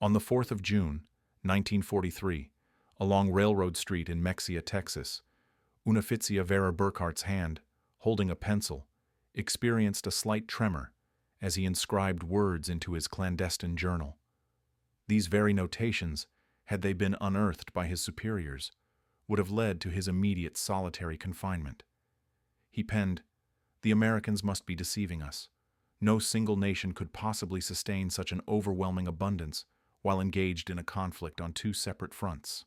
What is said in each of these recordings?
On the 4th of June, 1943, along Railroad Street in Mexia, Texas, Unifizia Vera Burkhart's hand, holding a pencil, experienced a slight tremor as he inscribed words into his clandestine journal. These very notations, had they been unearthed by his superiors, would have led to his immediate solitary confinement. He penned, "The Americans must be deceiving us. No single nation could possibly sustain such an overwhelming abundance while engaged in a conflict on two separate fronts."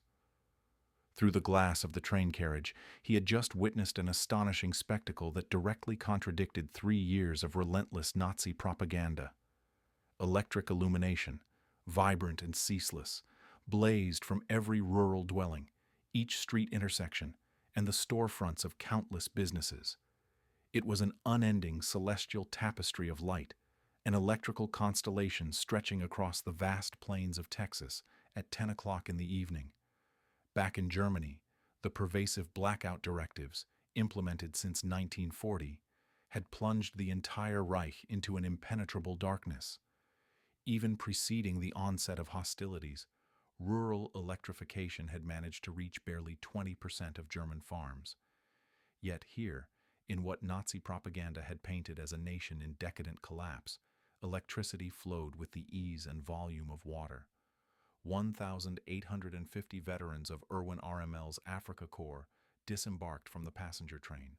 Through the glass of the train carriage, he had just witnessed an astonishing spectacle that directly contradicted 3 years of relentless Nazi propaganda. Electric illumination, vibrant and ceaseless, blazed from every rural dwelling, each street intersection, and the storefronts of countless businesses. It was an unending celestial tapestry of light, an electrical constellation stretching across the vast plains of Texas at 10 o'clock in the evening. Back in Germany, the pervasive blackout directives, implemented since 1940, had plunged the entire Reich into an impenetrable darkness. Even preceding the onset of hostilities, rural electrification had managed to reach barely 20% of German farms. Yet here, in what Nazi propaganda had painted as a nation in decadent collapse, electricity flowed with the ease and volume of water. 1,850 veterans of Erwin RML's Afrika Korps disembarked from the passenger train.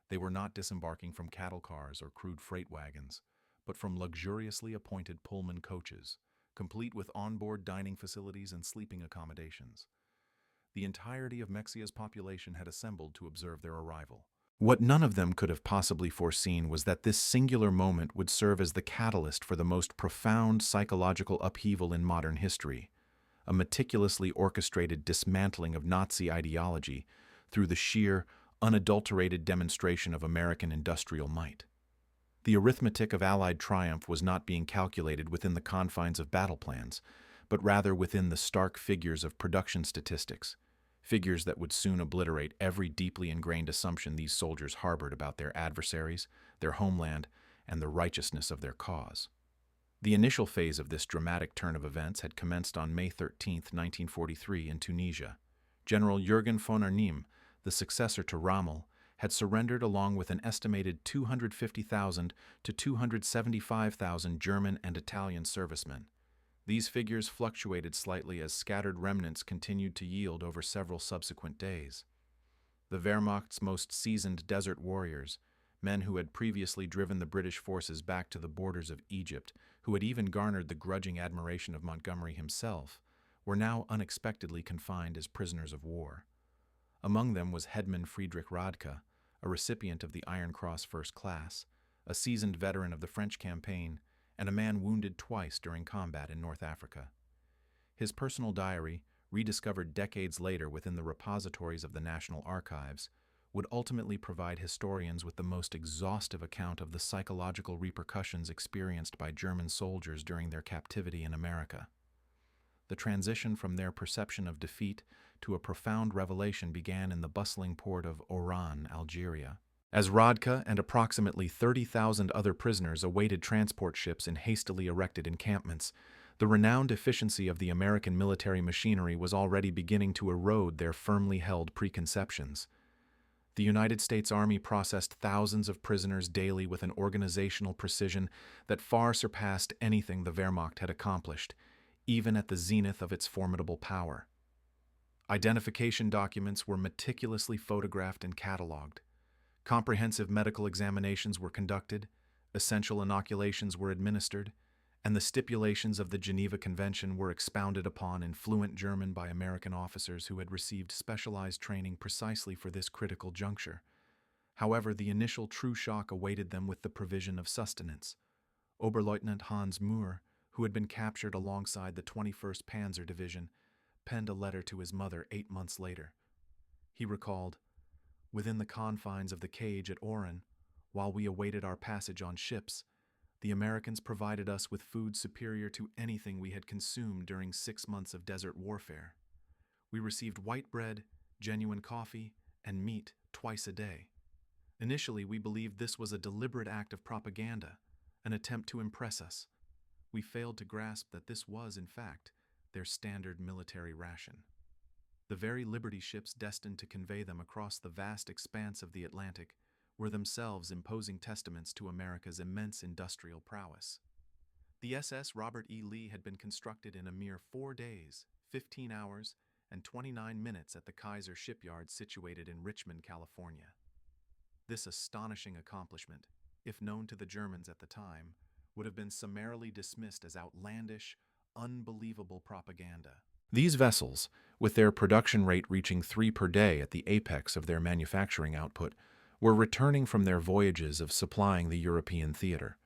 They were not disembarking from cattle cars or crude freight wagons, but from luxuriously appointed Pullman coaches, complete with onboard dining facilities and sleeping accommodations. The entirety of Mexia's population had assembled to observe their arrival. What none of them could have possibly foreseen was that this singular moment would serve as the catalyst for the most profound psychological upheaval in modern history, a meticulously orchestrated dismantling of Nazi ideology through the sheer, unadulterated demonstration of American industrial might. The arithmetic of Allied triumph was not being calculated within the confines of battle plans, but rather within the stark figures of production statistics, figures that would soon obliterate every deeply ingrained assumption these soldiers harbored about their adversaries, their homeland, and the righteousness of their cause. The initial phase of this dramatic turn of events had commenced on May 13, 1943, in Tunisia. General Jürgen von Arnim, the successor to Rommel, had surrendered along with an estimated 250,000 to 275,000 German and Italian servicemen. These figures fluctuated slightly as scattered remnants continued to yield over several subsequent days. The Wehrmacht's most seasoned desert warriors, men who had previously driven the British forces back to the borders of Egypt, who had even garnered the grudging admiration of Montgomery himself, were now unexpectedly confined as prisoners of war. Among them was Headman Friedrich Radke, a recipient of the Iron Cross First Class, a seasoned veteran of the French campaign, and a man wounded twice during combat in North Africa. His personal diary, rediscovered decades later within the repositories of the National Archives, would ultimately provide historians with the most exhaustive account of the psychological repercussions experienced by German soldiers during their captivity in America. The transition from their perception of defeat to a profound revelation began in the bustling port of Oran, Algeria. As Radke and approximately 30,000 other prisoners awaited transport ships in hastily erected encampments, the renowned efficiency of the American military machinery was already beginning to erode their firmly held preconceptions. The United States Army processed thousands of prisoners daily with an organizational precision that far surpassed anything the Wehrmacht had accomplished, even at the zenith of its formidable power. Identification documents were meticulously photographed and cataloged. Comprehensive medical examinations were conducted, essential inoculations were administered, and the stipulations of the Geneva Convention were expounded upon in fluent German by American officers who had received specialized training precisely for this critical juncture. However, the initial true shock awaited them with the provision of sustenance. Oberleutnant Hans Muhr, who had been captured alongside the 21st Panzer Division, penned a letter to his mother 8 months later. He recalled, "Within the confines of the cage at Oran, while we awaited our passage on ships, the Americans provided us with food superior to anything we had consumed during 6 months of desert warfare. We received white bread, genuine coffee, and meat twice a day. Initially, we believed this was a deliberate act of propaganda, an attempt to impress us. we failed to grasp that this was, in fact, their standard military ration. The very Liberty ships destined to convey them across the vast expanse of the Atlantic were themselves imposing testaments to America's immense industrial prowess. The SS Robert E. Lee had been constructed in a mere 4 days, 15 hours, and 29 minutes at the Kaiser shipyard situated in Richmond, California. This astonishing accomplishment, if known to the Germans at the time, would have been summarily dismissed as outlandish, unbelievable propaganda. These vessels, with their production rate reaching 3 per day at the apex of their manufacturing output, were returning from their voyages of supplying the European theater.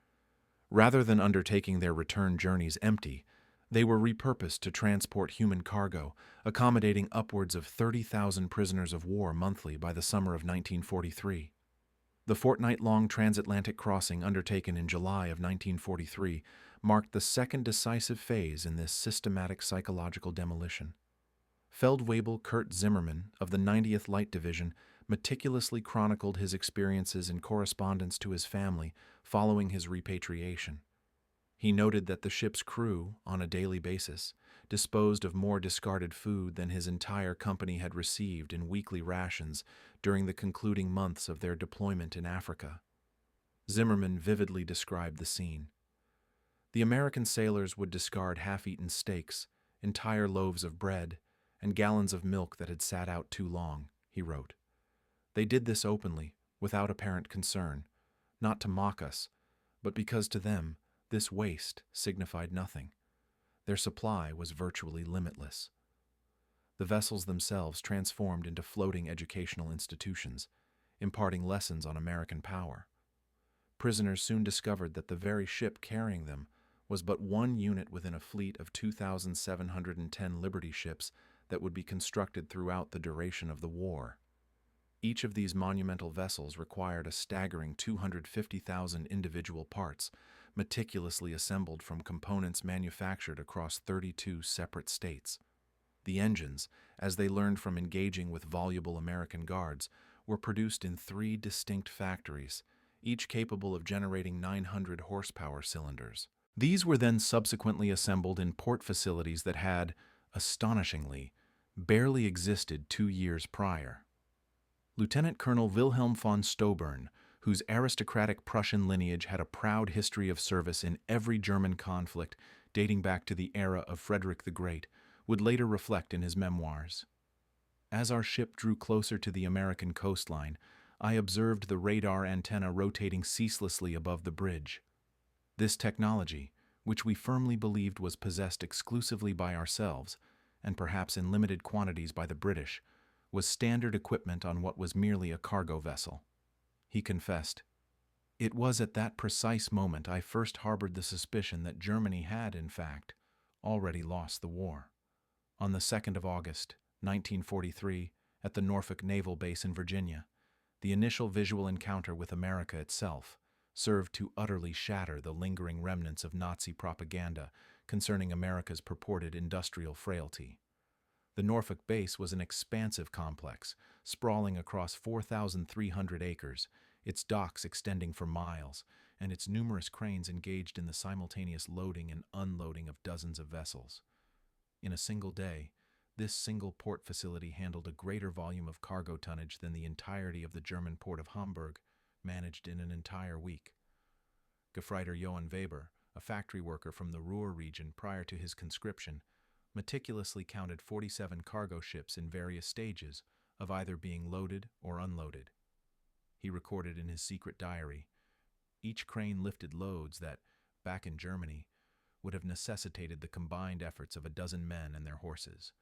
Rather than undertaking their return journeys empty, they were repurposed to transport human cargo, accommodating upwards of 30,000 prisoners of war monthly by the summer of 1943. The fortnight-long transatlantic crossing undertaken in July of 1943 marked the second decisive phase in this systematic psychological demolition. Feldwebel Kurt Zimmermann of the 90th Light Division meticulously chronicled his experiences in correspondence to his family following his repatriation. He noted that the ship's crew, on a daily basis, disposed of more discarded food than his entire company had received in weekly rations during the concluding months of their deployment in Africa. Zimmermann vividly described the scene. The American sailors would discard half-eaten steaks, entire loaves of bread, and gallons of milk that had sat out too long, he wrote. They did this openly, without apparent concern, not to mock us, but because to them this waste signified nothing. Their supply was virtually limitless. The vessels themselves transformed into floating educational institutions, imparting lessons on American power. Prisoners soon discovered that the very ship carrying them was but one unit within a fleet of 2,710 Liberty ships that would be constructed throughout the duration of the war. Each of these monumental vessels required a staggering 250,000 individual parts, meticulously assembled from components manufactured across 32 separate states. The engines, as they learned from engaging with voluble American guards, were produced in 3 distinct factories, each capable of generating 900 horsepower cylinders. These were then subsequently assembled in port facilities that had, astonishingly, barely existed 2 years prior. Lieutenant Colonel Wilhelm von Stobern, whose aristocratic Prussian lineage had a proud history of service in every German conflict dating back to the era of Frederick the Great, would later reflect in his memoirs. As our ship drew closer to the American coastline, I observed the radar antenna rotating ceaselessly above the bridge. This technology, which we firmly believed was possessed exclusively by ourselves, and perhaps in limited quantities by the British, was standard equipment on what was merely a cargo vessel. He confessed, "It was at that precise moment I first harbored the suspicion that Germany had, in fact, already lost the war." On the 2nd of August, 1943, at the Norfolk Naval Base in Virginia, the initial visual encounter with America itself served to utterly shatter the lingering remnants of Nazi propaganda concerning America's purported industrial frailty. The Norfolk base was an expansive complex, sprawling across 4,300 acres, its docks extending for miles, and its numerous cranes engaged in the simultaneous loading and unloading of dozens of vessels. In a single day, this single port facility handled a greater volume of cargo tonnage than the entirety of the German port of Hamburg managed in an entire week. Gefreiter Johann Weber, a factory worker from the Ruhr region prior to his conscription, meticulously counted 47 cargo ships in various stages of either being loaded or unloaded. He recorded in his secret diary, "Each crane lifted loads that, back in Germany, would have necessitated the combined efforts of a dozen men and their horses.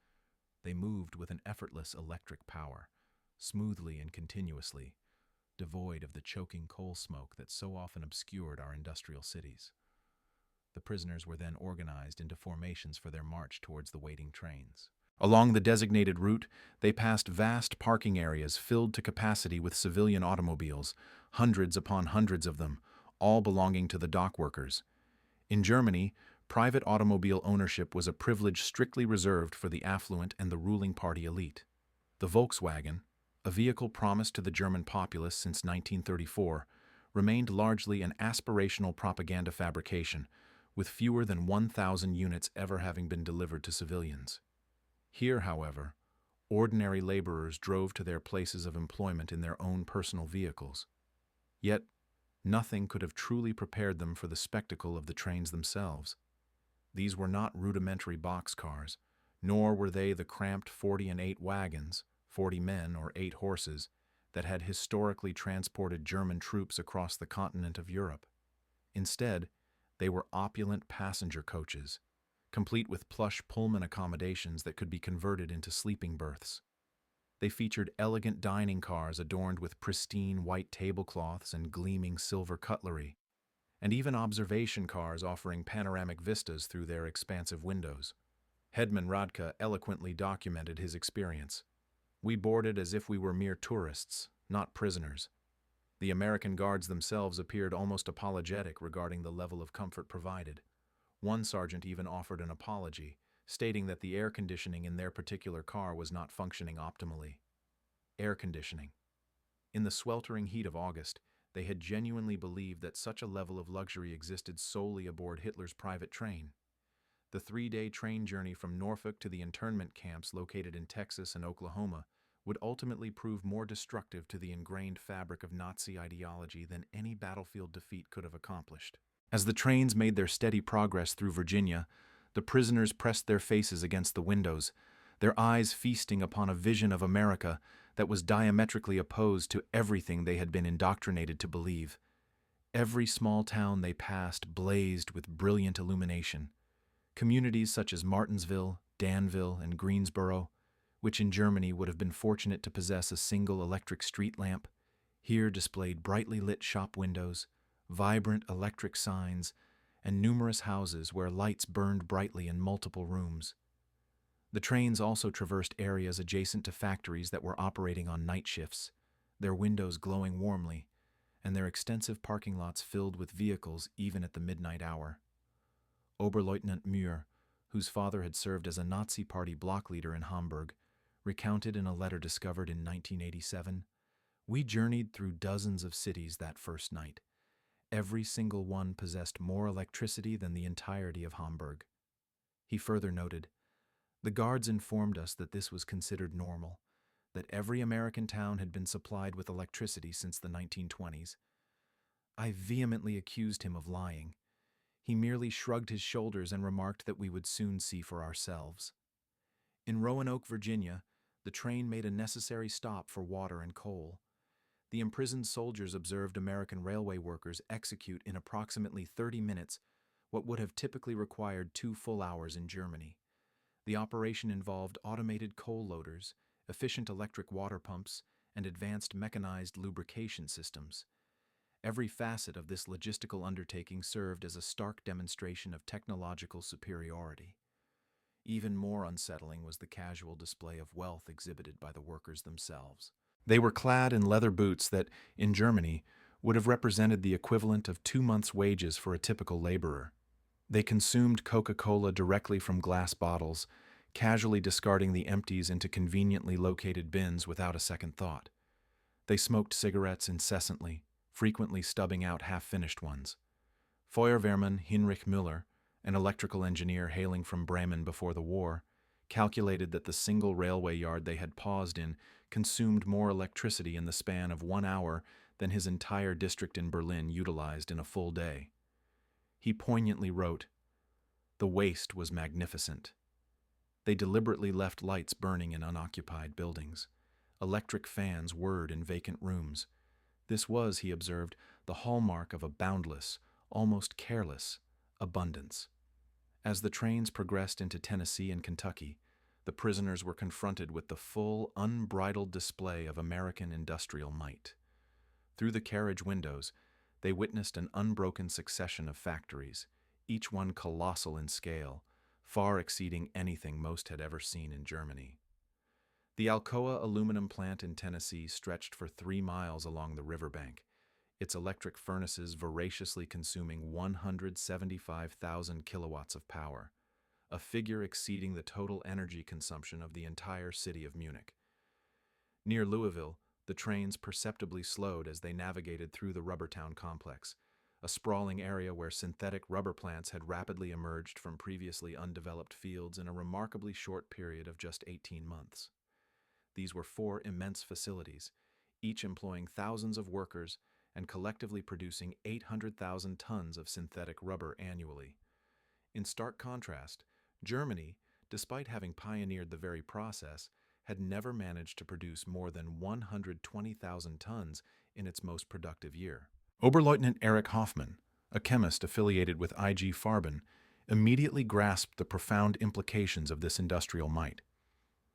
They moved with an effortless electric power, smoothly and continuously, devoid of the choking coal smoke that so often obscured our industrial cities." The prisoners were then organized into formations for their march towards the waiting trains. Along the designated route, they passed vast parking areas filled to capacity with civilian automobiles, hundreds upon hundreds of them, all belonging to the dock workers. In Germany, private automobile ownership was a privilege strictly reserved for the affluent and the ruling party elite. The Volkswagen, a vehicle promised to the German populace since 1934, remained largely an aspirational propaganda fabrication, with fewer than 1,000 units ever having been delivered to civilians. Here, however, ordinary laborers drove to their places of employment in their own personal vehicles. Yet, nothing could have truly prepared them for the spectacle of the trains themselves. These were not rudimentary boxcars, nor were they the cramped 40-and-8 wagons, 40 men or 8 horses, that had historically transported German troops across the continent of Europe. Instead, they were opulent passenger coaches, complete with plush Pullman accommodations that could be converted into sleeping berths. They featured elegant dining cars adorned with pristine white tablecloths and gleaming silver cutlery, and even observation cars offering panoramic vistas through their expansive windows. Headman Radke eloquently documented his experience. "We boarded as if we were mere tourists, not prisoners." The American guards themselves appeared almost apologetic regarding the level of comfort provided. One sergeant even offered an apology, stating that the air conditioning in their particular car was not functioning optimally. Air conditioning. In the sweltering heat of August, they had genuinely believed that such a level of luxury existed solely aboard Hitler's private train. The 3-day train journey from Norfolk to the internment camps located in Texas and Oklahoma would ultimately prove more destructive to the ingrained fabric of Nazi ideology than any battlefield defeat could have accomplished. As the trains made their steady progress through Virginia, the prisoners pressed their faces against the windows, their eyes feasting upon a vision of America that was diametrically opposed to everything they had been indoctrinated to believe. Every small town they passed blazed with brilliant illumination. Communities such as Martinsville, Danville, and Greensboro, which in Germany would have been fortunate to possess a single electric street lamp, here displayed brightly lit shop windows, vibrant electric signs, and numerous houses where lights burned brightly in multiple rooms. The trains also traversed areas adjacent to factories that were operating on night shifts, their windows glowing warmly, and their extensive parking lots filled with vehicles even at the midnight hour. Oberleutnant Muir, whose father had served as a Nazi Party block leader in Hamburg, recounted in a letter discovered in 1987, "We journeyed through dozens of cities that first night. Every single one possessed more electricity than the entirety of Hamburg." He further noted, "The guards informed us that this was considered normal, that every American town had been supplied with electricity since the 1920s. I vehemently accused him of lying. He merely shrugged his shoulders and remarked that we would soon see for ourselves." In Roanoke, Virginia, the train made a necessary stop for water and coal. The imprisoned soldiers observed American railway workers execute in approximately 30 minutes what would have typically required 2 full hours in Germany. The operation involved automated coal loaders, efficient electric water pumps, and advanced mechanized lubrication systems. Every facet of this logistical undertaking served as a stark demonstration of technological superiority. Even more unsettling was the casual display of wealth exhibited by the workers themselves. They were clad in leather boots that, in Germany, would have represented the equivalent of 2 months' wages for a typical laborer. They consumed Coca-Cola directly from glass bottles, casually discarding the empties into conveniently located bins without a second thought. They smoked cigarettes incessantly, frequently stubbing out half-finished ones. Feuerwehrmann Heinrich Müller, an electrical engineer hailing from Bremen before the war, calculated that the single railway yard they had paused in consumed more electricity in the span of 1 hour than his entire district in Berlin utilized in a full day. He poignantly wrote, "The waste was magnificent." They deliberately left lights burning in unoccupied buildings. Electric fans whirred in vacant rooms. This was, he observed, the hallmark of a boundless, almost careless, abundance. As the trains progressed into Tennessee and Kentucky, the prisoners were confronted with the full, unbridled display of American industrial might. Through the carriage windows, they witnessed an unbroken succession of factories, each one colossal in scale, far exceeding anything most had ever seen in Germany. The Alcoa aluminum plant in Tennessee stretched for 3 miles along the riverbank, its electric furnaces voraciously consuming 175,000 kilowatts of power, a figure exceeding the total energy consumption of the entire city of Munich. Near Louisville, the trains perceptibly slowed as they navigated through the rubber town complex, a sprawling area where synthetic rubber plants had rapidly emerged from previously undeveloped fields in a remarkably short period of just 18 months. These were 4 immense facilities, each employing thousands of workers and collectively producing 800,000 tons of synthetic rubber annually. In stark contrast, Germany, despite having pioneered the very process, had never managed to produce more than 120,000 tons in its most productive year. Oberleutnant Erich Hoffmann, a chemist affiliated with IG Farben, immediately grasped the profound implications of this industrial might.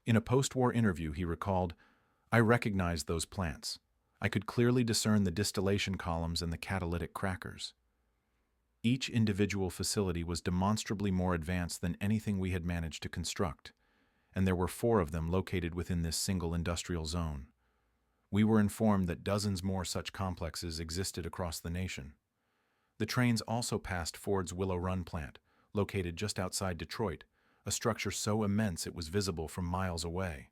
In a post-war interview, he recalled, "I recognized those plants. I could clearly discern the distillation columns and the catalytic crackers." Each individual facility was demonstrably more advanced than anything we had managed to construct, and there were 4 of them located within this single industrial zone. We were informed that dozens more such complexes existed across the nation. The trains also passed Ford's Willow Run plant, located just outside Detroit, a structure so immense it was visible from miles away.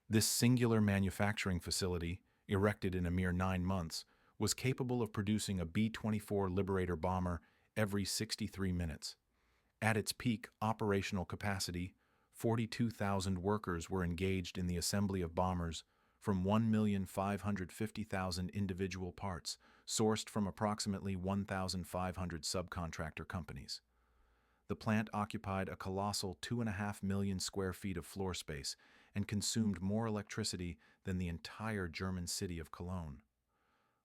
This singular manufacturing facility, erected in a mere 9 months, was capable of producing a B-24 Liberator bomber every 63 minutes. At its peak operational capacity, 42,000 workers were engaged in the assembly of bombers from 1,550,000 individual parts, sourced from approximately 1,500 subcontractor companies. The plant occupied a colossal 2.5 million square feet of floor space and consumed more electricity than the entire German city of Cologne.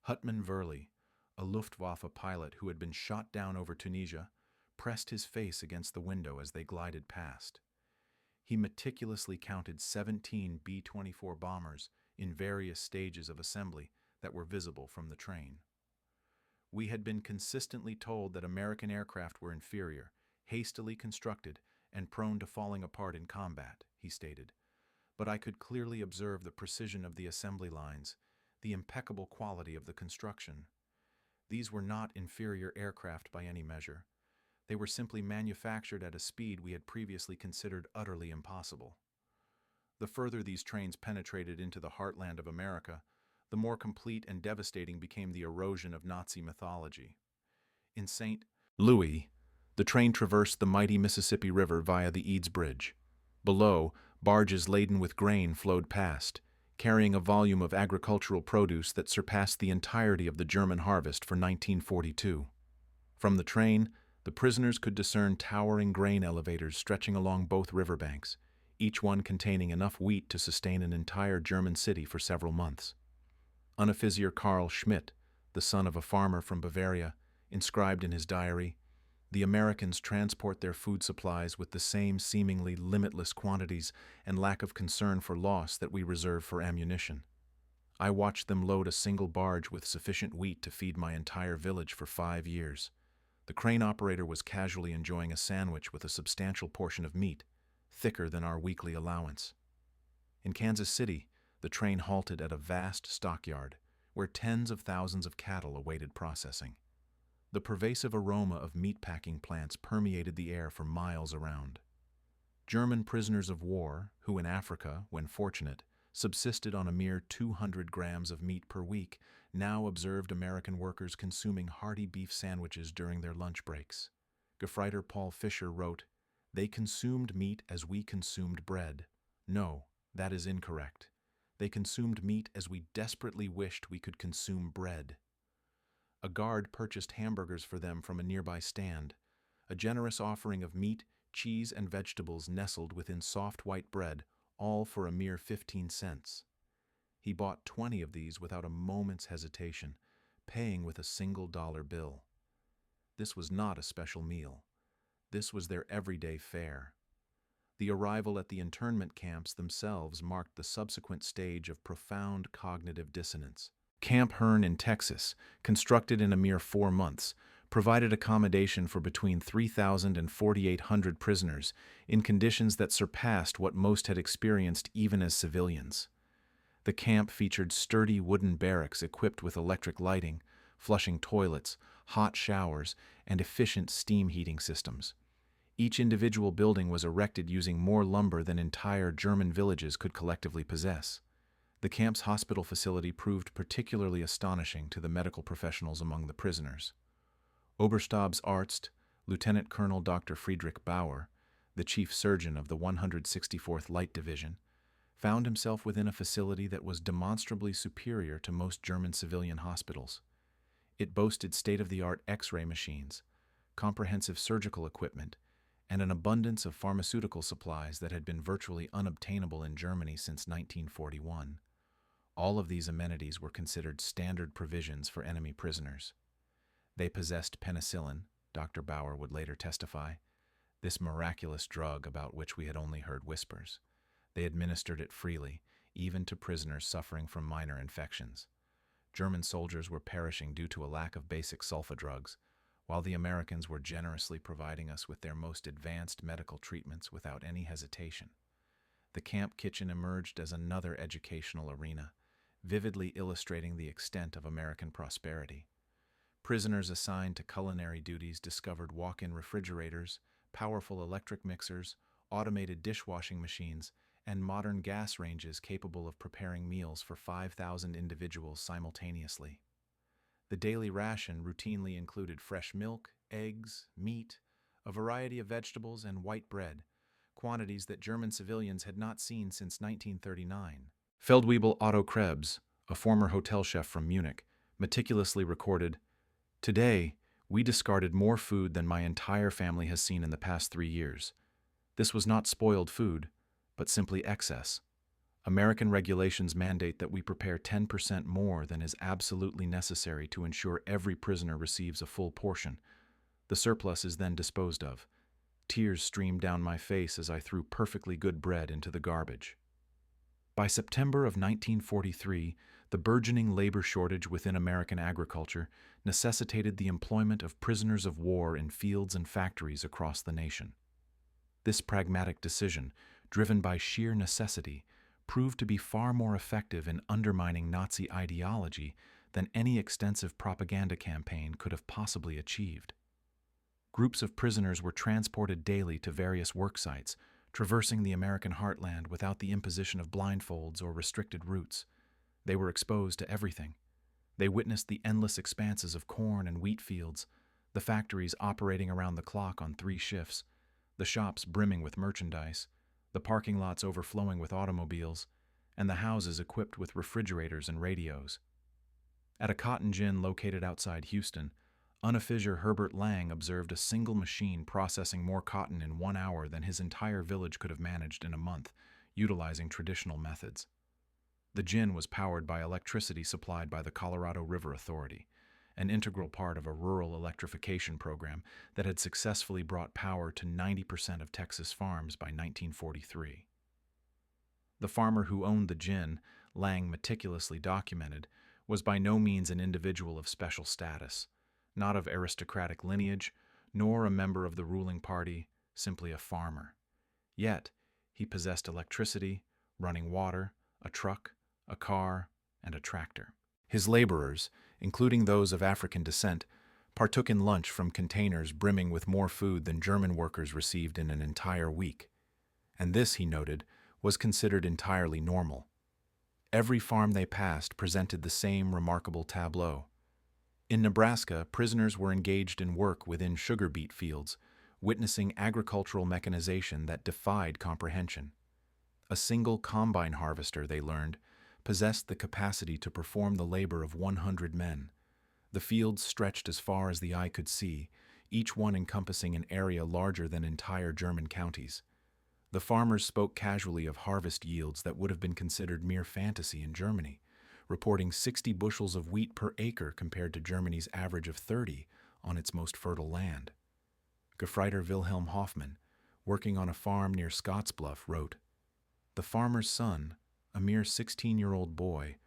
Hutman Verli, a Luftwaffe pilot who had been shot down over Tunisia, pressed his face against the window as they glided past. He meticulously counted 17 B-24 bombers in various stages of assembly that were visible from the train. "We had been consistently told that American aircraft were inferior, hastily constructed, and prone to falling apart in combat," he stated. "But I could clearly observe the precision of the assembly lines, the impeccable quality of the construction. These were not inferior aircraft by any measure. They were simply manufactured at a speed we had previously considered utterly impossible." The further these trains penetrated into the heartland of America, the more complete and devastating became the erosion of Nazi mythology. In St. Louis, the train traversed the mighty Mississippi River via the Eads Bridge. Below, barges laden with grain flowed past, carrying a volume of agricultural produce that surpassed the entirety of the German harvest for 1942. From the train, the prisoners could discern towering grain elevators stretching along both riverbanks, each one containing enough wheat to sustain an entire German city for several months. Unofficier Karl Schmidt, the son of a farmer from Bavaria, inscribed in his diary, "The Americans transport their food supplies with the same seemingly limitless quantities and lack of concern for loss that we reserve for ammunition. I watched them load a single barge with sufficient wheat to feed my entire village for 5 years. The crane operator was casually enjoying a sandwich with a substantial portion of meat, thicker than our weekly allowance." In Kansas City, the train halted at a vast stockyard where tens of thousands of cattle awaited processing. The pervasive aroma of meatpacking plants permeated the air for miles around. German prisoners of war, who in Africa, when fortunate, subsisted on a mere 200 grams of meat per week, now observed American workers consuming hearty beef sandwiches during their lunch breaks. Gefreiter Paul Fischer wrote, "They consumed meat as we consumed bread. No, that is incorrect. They consumed meat as we desperately wished we could consume bread." A guard purchased hamburgers for them from a nearby stand. A generous offering of meat, cheese, and vegetables nestled within soft white bread, all for a mere 15 cents. He bought 20 of these without a moment's hesitation, paying with a single dollar bill. This was not a special meal. This was their everyday fare. The arrival at the internment camps themselves marked the subsequent stage of profound cognitive dissonance. Camp Hearn in Texas, constructed in a mere 4 months, provided accommodation for between 3,000 and 4,800 prisoners in conditions that surpassed what most had experienced even as civilians. The camp featured sturdy wooden barracks equipped with electric lighting, flushing toilets, hot showers, and efficient steam heating systems. Each individual building was erected using more lumber than entire German villages could collectively possess. The camp's hospital facility proved particularly astonishing to the medical professionals among the prisoners. Oberstabsarzt, Lieutenant Colonel Dr. Friedrich Bauer, the chief surgeon of the 164th Light Division, found himself within a facility that was demonstrably superior to most German civilian hospitals. It boasted state-of-the-art X-ray machines, comprehensive surgical equipment, and an abundance of pharmaceutical supplies that had been virtually unobtainable in Germany since 1941. All of these amenities were considered standard provisions for enemy prisoners. They possessed penicillin, Dr. Bauer would later testify, this miraculous drug about which we had only heard whispers. They administered it freely, even to prisoners suffering from minor infections. German soldiers were perishing due to a lack of basic sulfa drugs, while the Americans were generously providing us with their most advanced medical treatments without any hesitation. The camp kitchen emerged as another educational arena, vividly illustrating the extent of American prosperity. Prisoners assigned to culinary duties discovered walk-in refrigerators, powerful electric mixers, automated dishwashing machines, and modern gas ranges capable of preparing meals for 5,000 individuals simultaneously. The daily ration routinely included fresh milk, eggs, meat, a variety of vegetables, and white bread, quantities that German civilians had not seen since 1939. Feldwebel Otto Krebs, a former hotel chef from Munich, meticulously recorded, "Today, we discarded more food than my entire family has seen in the past 3 years. This was not spoiled food, but simply excess. American regulations mandate that we prepare 10% more than is absolutely necessary to ensure every prisoner receives a full portion. The surplus is then disposed of. Tears streamed down my face as I threw perfectly good bread into the garbage." By September of 1943, the burgeoning labor shortage within American agriculture necessitated the employment of prisoners of war in fields and factories across the nation. This pragmatic decision, driven by sheer necessity, proved to be far more effective in undermining Nazi ideology than any extensive propaganda campaign could have possibly achieved. Groups of prisoners were transported daily to various work sites, traversing the American heartland without the imposition of blindfolds or restricted routes. They were exposed to everything. They witnessed the endless expanses of corn and wheat fields, the factories operating around the clock on 3 shifts, the shops brimming with merchandise, the parking lots overflowing with automobiles, and the houses equipped with refrigerators and radios. At a cotton gin located outside Houston, unofficier Herbert Lang observed a single machine processing more cotton in 1 hour than his entire village could have managed in a month, utilizing traditional methods. The gin was powered by electricity supplied by the Colorado River Authority, an integral part of a rural electrification program that had successfully brought power to 90% of Texas farms by 1943. The farmer who owned the gin, Lang meticulously documented, was by no means an individual of special status, not of aristocratic lineage, nor a member of the ruling party, simply a farmer. Yet, he possessed electricity, running water, a truck, a car, and a tractor. His laborers, including those of African descent, partook in lunch from containers brimming with more food than German workers received in an entire week. And this, he noted, was considered entirely normal. Every farm they passed presented the same remarkable tableau. In Nebraska, prisoners were engaged in work within sugar beet fields, witnessing agricultural mechanization that defied comprehension. A single combine harvester, they learned, possessed the capacity to perform the labor of 100 men. The fields stretched as far as the eye could see, each one encompassing an area larger than entire German counties. The farmers spoke casually of harvest yields that would have been considered mere fantasy in Germany, reporting 60 bushels of wheat per acre compared to Germany's average of 30 on its most fertile land. Gefreiter Wilhelm Hoffmann, working on a farm near Scottsbluff, wrote, "The farmer's son, a mere 16-year-old boy,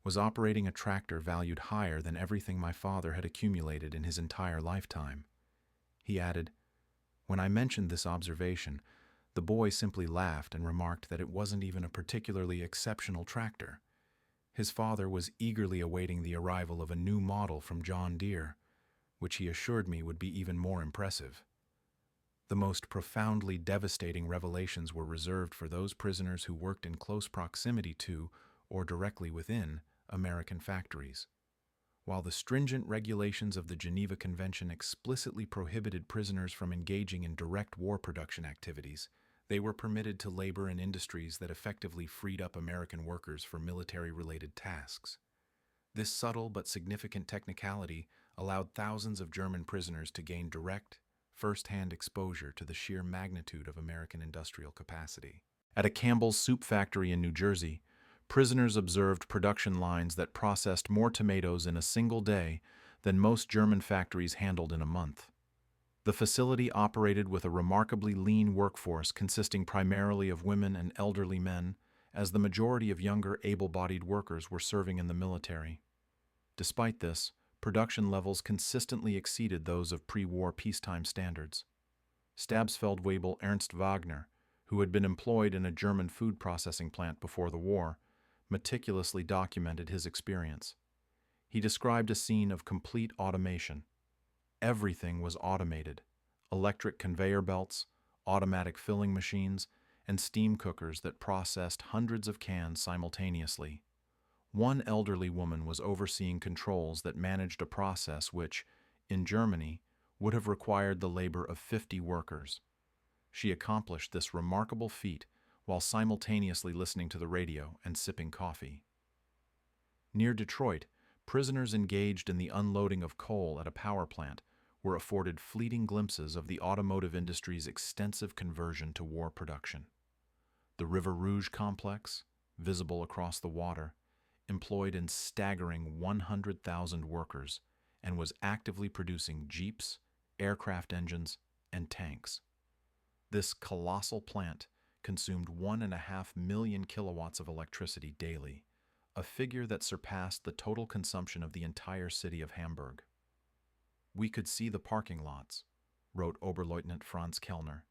was operating a tractor valued higher than everything my father had accumulated in his entire lifetime." He added, "When I mentioned this observation, the boy simply laughed and remarked that it wasn't even a particularly exceptional tractor. His father was eagerly awaiting the arrival of a new model from John Deere, which he assured me would be even more impressive." The most profoundly devastating revelations were reserved for those prisoners who worked in close proximity to, or directly within, American factories. While the stringent regulations of the Geneva Convention explicitly prohibited prisoners from engaging in direct war production activities, they were permitted to labor in industries that effectively freed up American workers for military-related tasks. This subtle but significant technicality allowed thousands of German prisoners to gain direct, first-hand exposure to the sheer magnitude of American industrial capacity. At a Campbell's soup factory in New Jersey, prisoners observed production lines that processed more tomatoes in a single day than most German factories handled in a month. The facility operated with a remarkably lean workforce consisting primarily of women and elderly men, as the majority of younger, able-bodied workers were serving in the military. Despite this, production levels consistently exceeded those of pre-war peacetime standards. Stabsfeldwebel Ernst Wagner, who had been employed in a German food processing plant before the war, meticulously documented his experience. He described a scene of complete automation. Everything was automated: electric conveyor belts, automatic filling machines, and steam cookers that processed hundreds of cans simultaneously. One elderly woman was overseeing controls that managed a process which, in Germany, would have required the labor of 50 workers. She accomplished this remarkable feat while simultaneously listening to the radio and sipping coffee. Near Detroit, prisoners engaged in the unloading of coal at a power plant were afforded fleeting glimpses of the automotive industry's extensive conversion to war production. The River Rouge complex, visible across the water, employed a staggering 100,000 workers and was actively producing jeeps, aircraft engines, and tanks. This colossal plant consumed 1.5 million kilowatts of electricity daily, a figure that surpassed the total consumption of the entire city of Hamburg. "We could see the parking lots," wrote Oberleutnant Franz Kellner,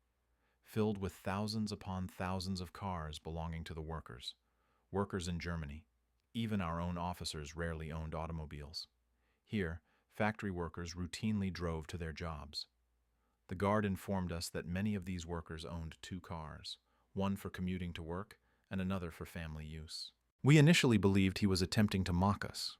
"filled with thousands upon thousands of cars belonging to the workers. Workers in Germany. Even our own officers rarely owned automobiles. Here, factory workers routinely drove to their jobs. The guard informed us that many of these workers owned 2 cars, one for commuting to work and another for family use." We initially believed he was attempting to mock us.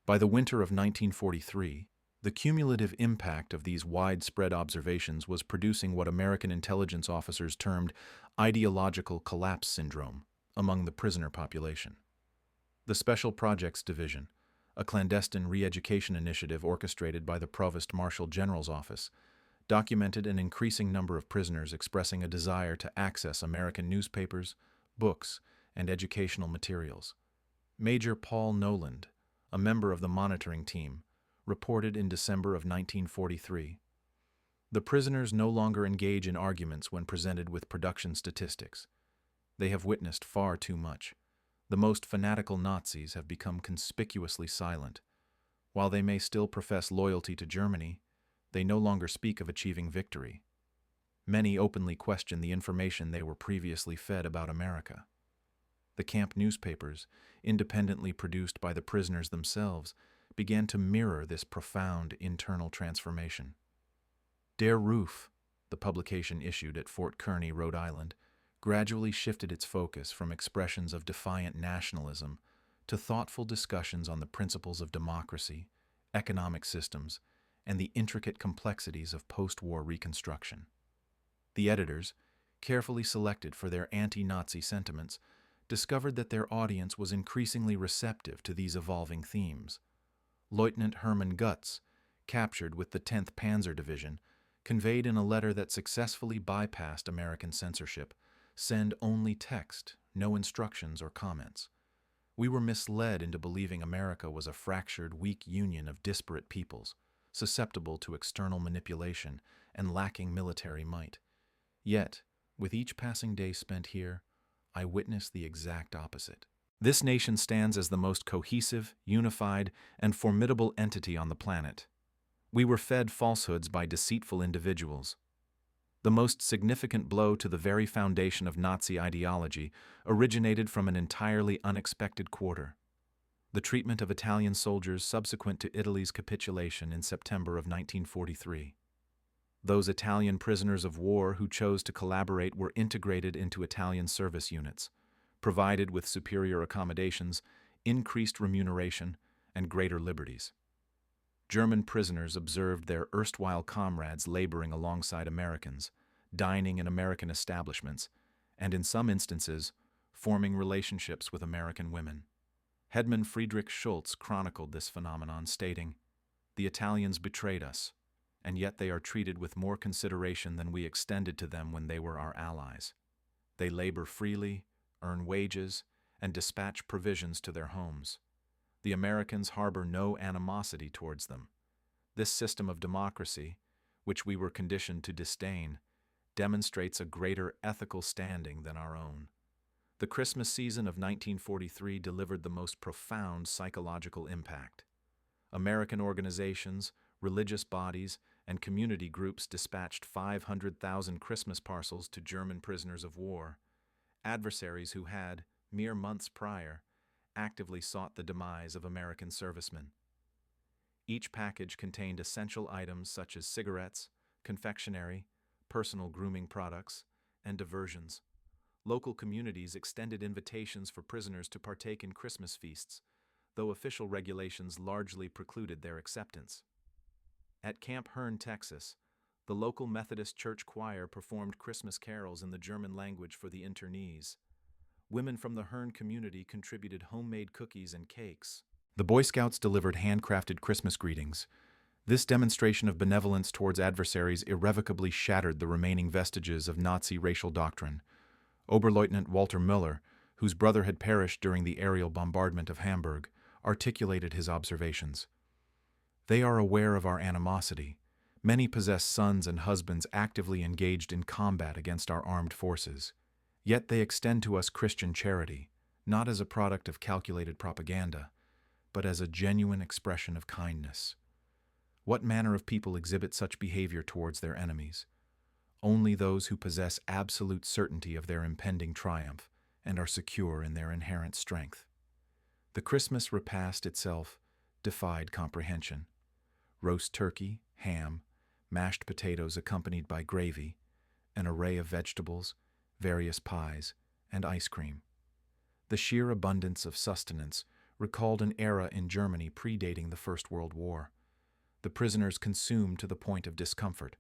By the winter of 1943, the cumulative impact of these widespread observations was producing what American intelligence officers termed ideological collapse syndrome among the prisoner population. The Special Projects Division, a clandestine re-education initiative orchestrated by the Provost Marshal General's Office, documented an increasing number of prisoners expressing a desire to access American newspapers, books, and educational materials. Major Paul Noland, a member of the monitoring team, reported in December of 1943, "The prisoners no longer engage in arguments when presented with production statistics. They have witnessed far too much. The most fanatical Nazis have become conspicuously silent. While they may still profess loyalty to Germany, they no longer speak of achieving victory. Many openly question the information they were previously fed about America." The camp newspapers, independently produced by the prisoners themselves, began to mirror this profound internal transformation. Der Ruf, the publication issued at Fort Kearny, Rhode Island, gradually shifted its focus from expressions of defiant nationalism to thoughtful discussions on the principles of democracy, economic systems, and the intricate complexities of post-war reconstruction. The editors, carefully selected for their anti-Nazi sentiments, discovered that their audience was increasingly receptive to these evolving themes. Lieutenant Hermann Gutz, captured with the 10th Panzer Division, conveyed in a letter that successfully bypassed American censorship, "Send only text, no instructions or comments. We were misled into believing America was a fractured, weak union of disparate peoples, susceptible to external manipulation and lacking military might. Yet, with each passing day spent here, I witnessed the exact opposite. This nation stands as the most cohesive, unified, and formidable entity on the planet. We were fed falsehoods by deceitful individuals. The most significant blow to the very foundation of Nazi ideology originated from an entirely unexpected quarter: the treatment of Italian soldiers subsequent to Italy's capitulation in September of 1943. Those Italian prisoners of war who chose to collaborate were integrated into Italian service units, provided with superior accommodations, increased remuneration, and greater liberties. German prisoners observed their erstwhile comrades laboring alongside Americans, dining in American establishments, and in some instances, forming relationships with American women. Headman Friedrich Schultz chronicled this phenomenon, stating, "The Italians betrayed us, and yet they are treated with more consideration than we extended to them when they were our allies. They labor freely, earn wages, and dispatch provisions to their homes. The Americans harbor no animosity towards them. This system of democracy, which we were conditioned to disdain, demonstrates a greater ethical standing than our own." The Christmas season of 1943 delivered the most profound psychological impact. American organizations, religious bodies, and community groups dispatched 500,000 Christmas parcels to German prisoners of war, adversaries who had, mere months prior, actively sought the demise of American servicemen. Each package contained essential items such as cigarettes, confectionery, personal grooming products, and diversions. Local communities extended invitations for prisoners to partake in Christmas feasts, though official regulations largely precluded their acceptance. At Camp Hearn, Texas, the local Methodist church choir performed Christmas carols in the German language for the internees. Women from the Hearn community contributed homemade cookies and cakes. The Boy Scouts delivered handcrafted Christmas greetings. This demonstration of benevolence towards adversaries irrevocably shattered the remaining vestiges of Nazi racial doctrine. Oberleutnant Walter Müller, whose brother had perished during the aerial bombardment of Hamburg, articulated his observations. "They are aware of our animosity. Many possess sons and husbands actively engaged in combat against our armed forces. Yet they extend to us Christian charity, not as a product of calculated propaganda, but as a genuine expression of kindness. What manner of people exhibit such behavior towards their enemies? Only those who possess absolute certainty of their impending triumph and are secure in their inherent strength." The Christmas repast itself defied comprehension. Roast turkey, ham, mashed potatoes accompanied by gravy, an array of vegetables, various pies, and ice cream. The sheer abundance of sustenance recalled an era in Germany predating the First World War. The prisoners consumed to the point of discomfort,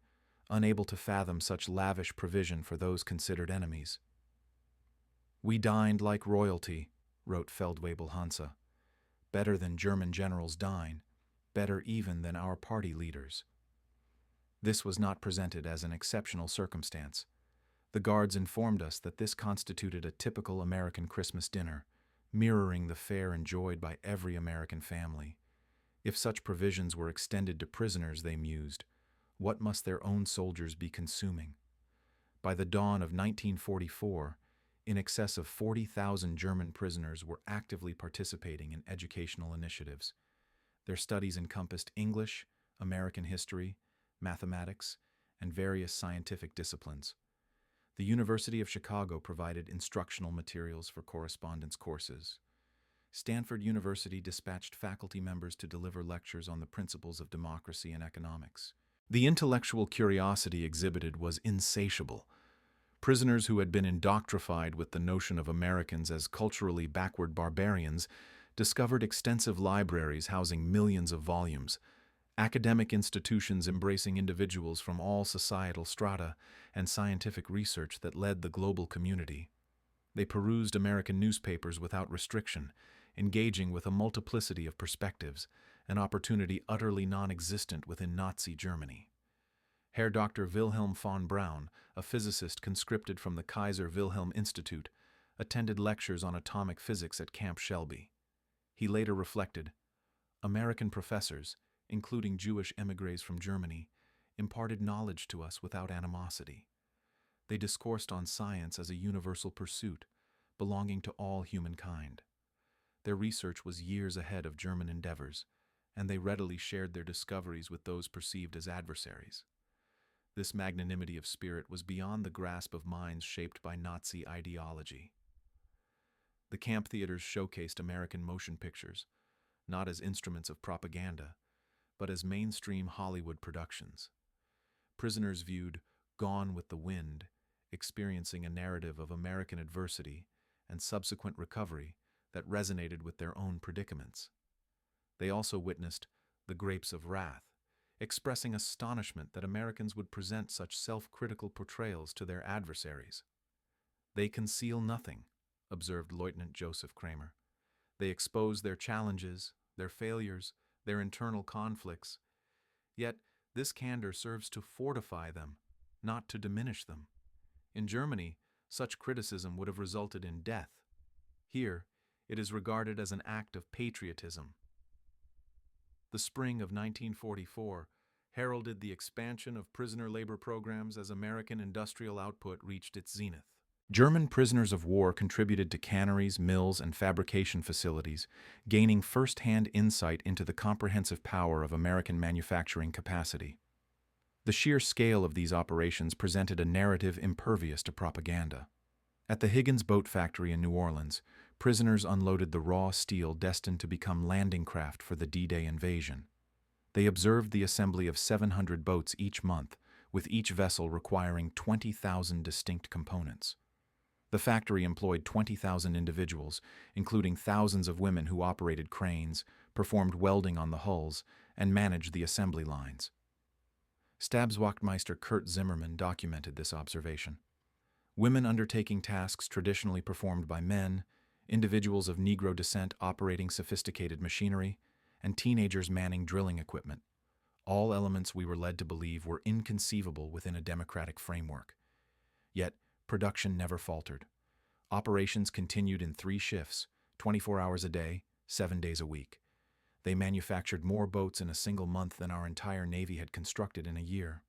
unable to fathom such lavish provision for those considered enemies. "We dined like royalty," wrote Feldwebel Hansa. "Better than German generals dine, better even than our party leaders." This was not presented as an exceptional circumstance. The guards informed us that this constituted a typical American Christmas dinner, mirroring the fare enjoyed by every American family. If such provisions were extended to prisoners, they mused, what must their own soldiers be consuming? By the dawn of 1944, in excess of 40,000 German prisoners were actively participating in educational initiatives. Their studies encompassed English, American history, mathematics, and various scientific disciplines. The University of Chicago provided instructional materials for correspondence courses. Stanford University dispatched faculty members to deliver lectures on the principles of democracy and economics. The intellectual curiosity exhibited was insatiable. Prisoners who had been indoctrified with the notion of Americans as culturally backward barbarians discovered extensive libraries housing millions of volumes, academic institutions embracing individuals from all societal strata, and scientific research that led the global community. They perused American newspapers without restriction, engaging with a multiplicity of perspectives, an opportunity utterly non-existent within Nazi Germany. Herr Dr. Wilhelm von Braun, a physicist conscripted from the Kaiser Wilhelm Institute, attended lectures on atomic physics at Camp Shelby. He later reflected, "American professors, including Jewish émigrés from Germany, imparted knowledge to us without animosity. They discoursed on science as a universal pursuit, belonging to all humankind. Their research was years ahead of German endeavors, and they readily shared their discoveries with those perceived as adversaries. This magnanimity of spirit was beyond the grasp of minds shaped by Nazi ideology." The camp theaters showcased American motion pictures, not as instruments of propaganda, but as mainstream Hollywood productions. Prisoners viewed Gone with the Wind, experiencing a narrative of American adversity and subsequent recovery that resonated with their own predicaments. They also witnessed the grapes of wrath, expressing astonishment that Americans would present such self-critical portrayals to their adversaries. "They conceal nothing," observed Lieutenant Joseph Kramer. "They expose their challenges, their failures, their internal conflicts. Yet this candor serves to fortify them, not to diminish them. In Germany, such criticism would have resulted in death. Here, it is regarded as an act of patriotism." The spring of 1944 heralded the expansion of prisoner labor programs as American industrial output reached its zenith. German prisoners of war contributed to canneries, mills, and fabrication facilities, gaining first-hand insight into the comprehensive power of American manufacturing capacity. The sheer scale of these operations presented a narrative impervious to propaganda. At the Higgins Boat Factory in New Orleans, prisoners unloaded the raw steel destined to become landing craft for the D-Day invasion. They observed the assembly of 700 boats each month, with each vessel requiring 20,000 distinct components. The factory employed 20,000 individuals, including thousands of women who operated cranes, performed welding on the hulls, and managed the assembly lines. Stabswachtmeister Kurt Zimmermann documented this observation. Women undertaking tasks traditionally performed by men, individuals of Negro descent operating sophisticated machinery, and teenagers manning drilling equipment, all elements we were led to believe were inconceivable within a democratic framework. Yet, production never faltered. Operations continued in 3 shifts, 24 hours a day, 7 days a week. They manufactured more boats in a single month than our entire Navy had constructed in a year.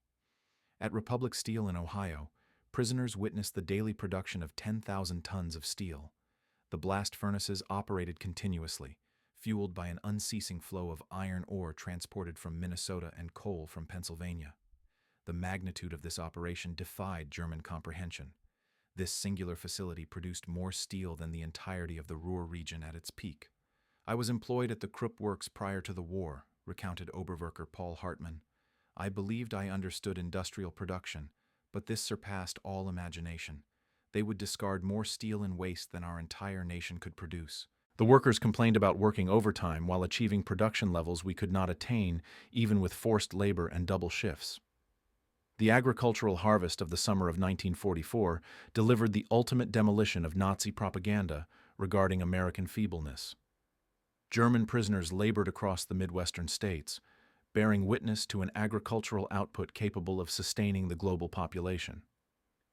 At Republic Steel in Ohio, prisoners witnessed the daily production of 10,000 tons of steel. The blast furnaces operated continuously, fueled by an unceasing flow of iron ore transported from Minnesota and coal from Pennsylvania. The magnitude of this operation defied German comprehension. This singular facility produced more steel than the entirety of the Ruhr region at its peak. "I was employed at the Krupp Works prior to the war," recounted Oberwerker Paul Hartmann. "I believed I understood industrial production, but this surpassed all imagination. They would discard more steel and waste than our entire nation could produce." The workers complained about working overtime while achieving production levels we could not attain, even with forced labor and double shifts. The agricultural harvest of the summer of 1944 delivered the ultimate demolition of Nazi propaganda regarding American feebleness. German prisoners labored across the Midwestern states, bearing witness to an agricultural output capable of sustaining the global population.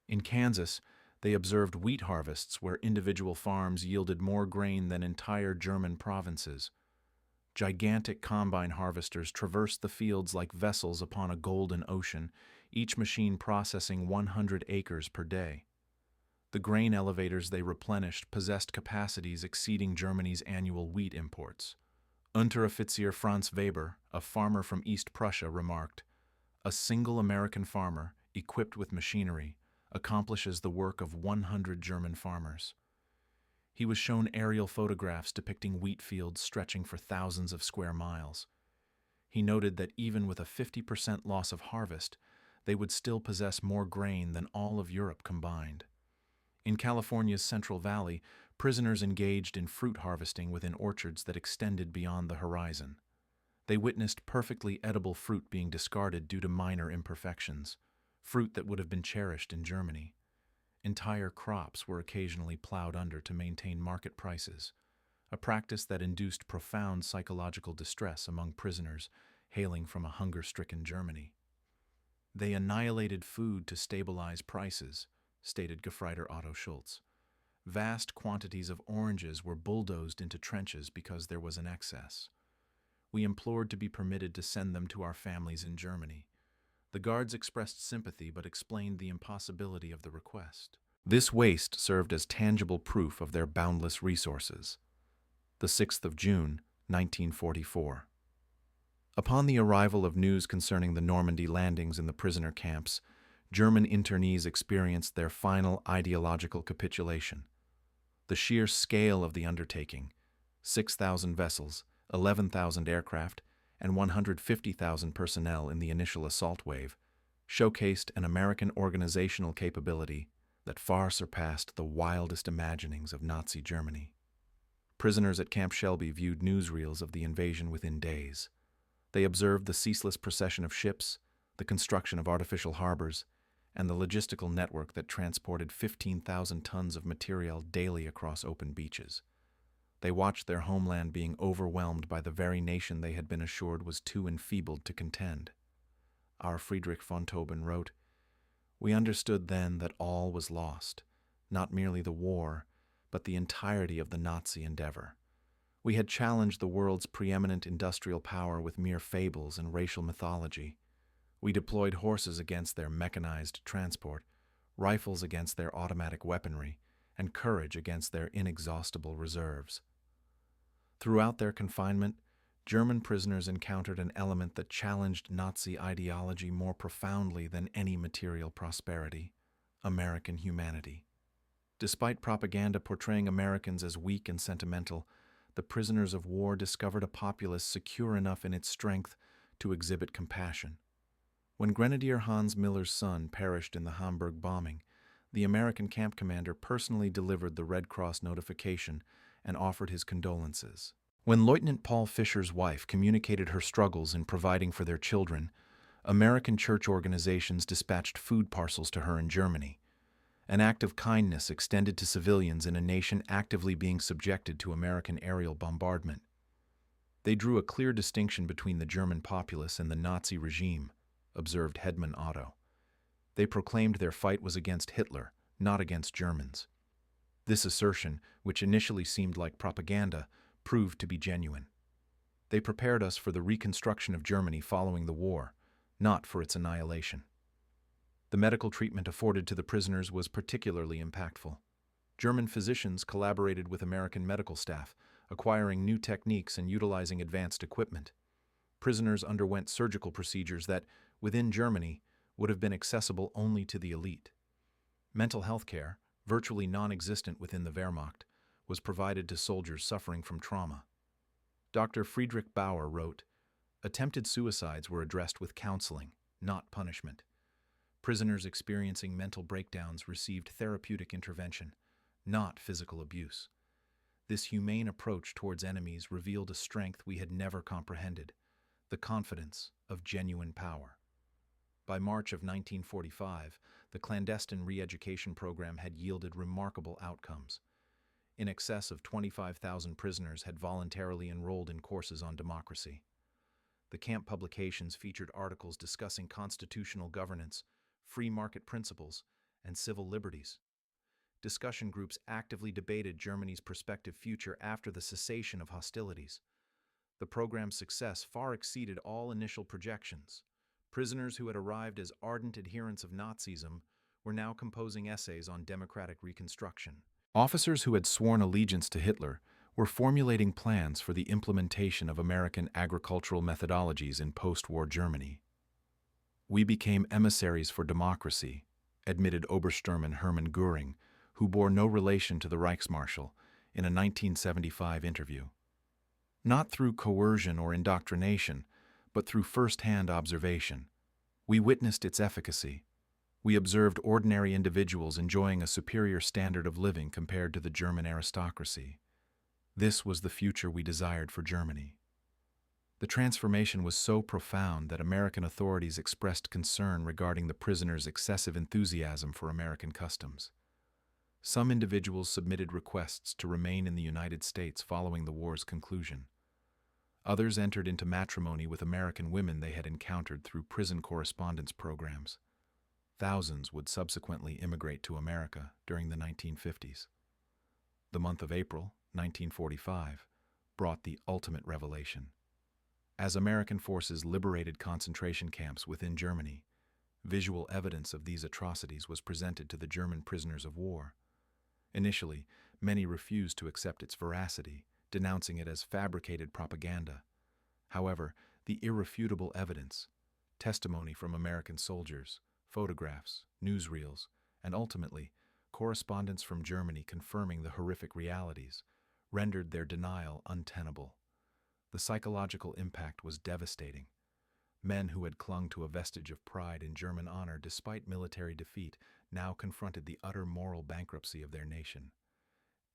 In Kansas, they observed wheat harvests where individual farms yielded more grain than entire German provinces. Gigantic combine harvesters traversed the fields like vessels upon a golden ocean, each machine processing 100 acres per day. The grain elevators they replenished possessed capacities exceeding Germany's annual wheat imports. Unteroffizier Franz Weber, a farmer from East Prussia, remarked, "A single American farmer, equipped with machinery, accomplishes the work of 100 German farmers." He was shown aerial photographs depicting wheat fields stretching for thousands of square miles. He noted that even with a 50% loss of harvest, they would still possess more grain than all of Europe combined. In California's Central Valley, prisoners engaged in fruit harvesting within orchards that extended beyond the horizon. They witnessed perfectly edible fruit being discarded due to minor imperfections, fruit that would have been cherished in Germany. Entire crops were occasionally plowed under to maintain market prices, a practice that induced profound psychological distress among prisoners hailing from a hunger-stricken Germany. "They annihilated food to stabilize prices," stated Gefreiter Otto Schultz. "Vast quantities of oranges were bulldozed into trenches because there was an excess. We implored to be permitted to send them to our families in Germany. The guards expressed sympathy but explained the impossibility of the request. This waste served as tangible proof of their boundless resources." The 6th of June, 1944. Upon the arrival of news concerning the Normandy landings in the prisoner camps, German internees experienced their final ideological capitulation. The sheer scale of the undertaking, 6,000 vessels, 11,000 aircraft, and 150,000 personnel in the initial assault wave, showcased an American organizational capability that far surpassed the wildest imaginings of Nazi Germany. Prisoners at Camp Shelby viewed newsreels of the invasion within days. They observed the ceaseless procession of ships, the construction of artificial harbors, and the logistical network that transported 15,000 tons of material daily across open beaches. They watched their homeland being overwhelmed by the very nation they had been assured was too enfeebled to contend. Our Friedrich von Tauben wrote, "We understood then that all was lost, not merely the war, but the entirety of the Nazi endeavor. We had challenged the world's preeminent industrial power with mere fables and racial mythology. We deployed horses against their mechanized transport, rifles against their automatic weaponry, and courage against their inexhaustible reserves." Throughout their confinement, German prisoners encountered an element that challenged Nazi ideology more profoundly than any material prosperity: American humanity. Despite propaganda portraying Americans as weak and sentimental, the prisoners of war discovered a populace secure enough in its strength to exhibit compassion. When Grenadier Hans Miller's son perished in the Hamburg bombing, the American camp commander personally delivered the Red Cross notification and offered his condolences. When Lieutenant Paul Fisher's wife communicated her struggles in providing for their children, American church organizations dispatched food parcels to her in Germany, an act of kindness extended to civilians in a nation actively being subjected to American aerial bombardment. They drew a clear distinction between the German populace and the Nazi regime, observed Hedman Otto. They proclaimed their fight was against Hitler, not against Germans. This assertion, which initially seemed like propaganda, proved to be genuine. They prepared us for the reconstruction of Germany following the war, not for its annihilation. The medical treatment afforded to the prisoners was particularly impactful. German physicians collaborated with American medical staff, acquiring new techniques and utilizing advanced equipment. Prisoners underwent surgical procedures that, within Germany, would have been accessible only to the elite. Mental health care, virtually non-existent within the Wehrmacht, was provided to soldiers suffering from trauma. Dr. Friedrich Bauer wrote, "Attempted suicides were addressed with counseling, not punishment. Prisoners experiencing mental breakdowns received therapeutic intervention, not physical abuse. This humane approach towards enemies revealed a strength we had never comprehended, the confidence of genuine power." By March of 1945, the clandestine re-education program had yielded remarkable outcomes. In excess of 25,000 prisoners had voluntarily enrolled in courses on democracy. The camp publications featured articles discussing constitutional governance, free market principles, and civil liberties. Discussion groups actively debated Germany's prospective future after the cessation of hostilities. The program's success far exceeded all initial projections. Prisoners who had arrived as ardent adherents of Nazism were now composing essays on democratic reconstruction. Officers who had sworn allegiance to Hitler were formulating plans for the implementation of American agricultural methodologies in post-war Germany. "We became emissaries for democracy," admitted Obersturmmann Hermann Göring, who bore no relation to the Reichsmarschall, in a 1975 interview. "Not through coercion or indoctrination, but through first-hand observation. We witnessed its efficacy. We observed ordinary individuals enjoying a superior standard of living compared to the German aristocracy. This was the future we desired for Germany." The transformation was so profound that American authorities expressed concern regarding the prisoners' excessive enthusiasm for American customs. Some individuals submitted requests to remain in the United States following the war's conclusion. Others entered into matrimony with American women they had encountered through prison correspondence programs. Thousands would subsequently immigrate to America during the 1950s. The month of April, 1945, brought the ultimate revelation. As American forces liberated concentration camps within Germany, visual evidence of these atrocities was presented to the German prisoners of war. Initially, many refused to accept its veracity, denouncing it as fabricated propaganda. However, the irrefutable evidence, testimony from American soldiers, photographs, newsreels, and ultimately, correspondence from Germany confirming the horrific realities, rendered their denial untenable. The psychological impact was devastating. Men who had clung to a vestige of pride in German honor despite military defeat now confronted the utter moral bankruptcy of their nation.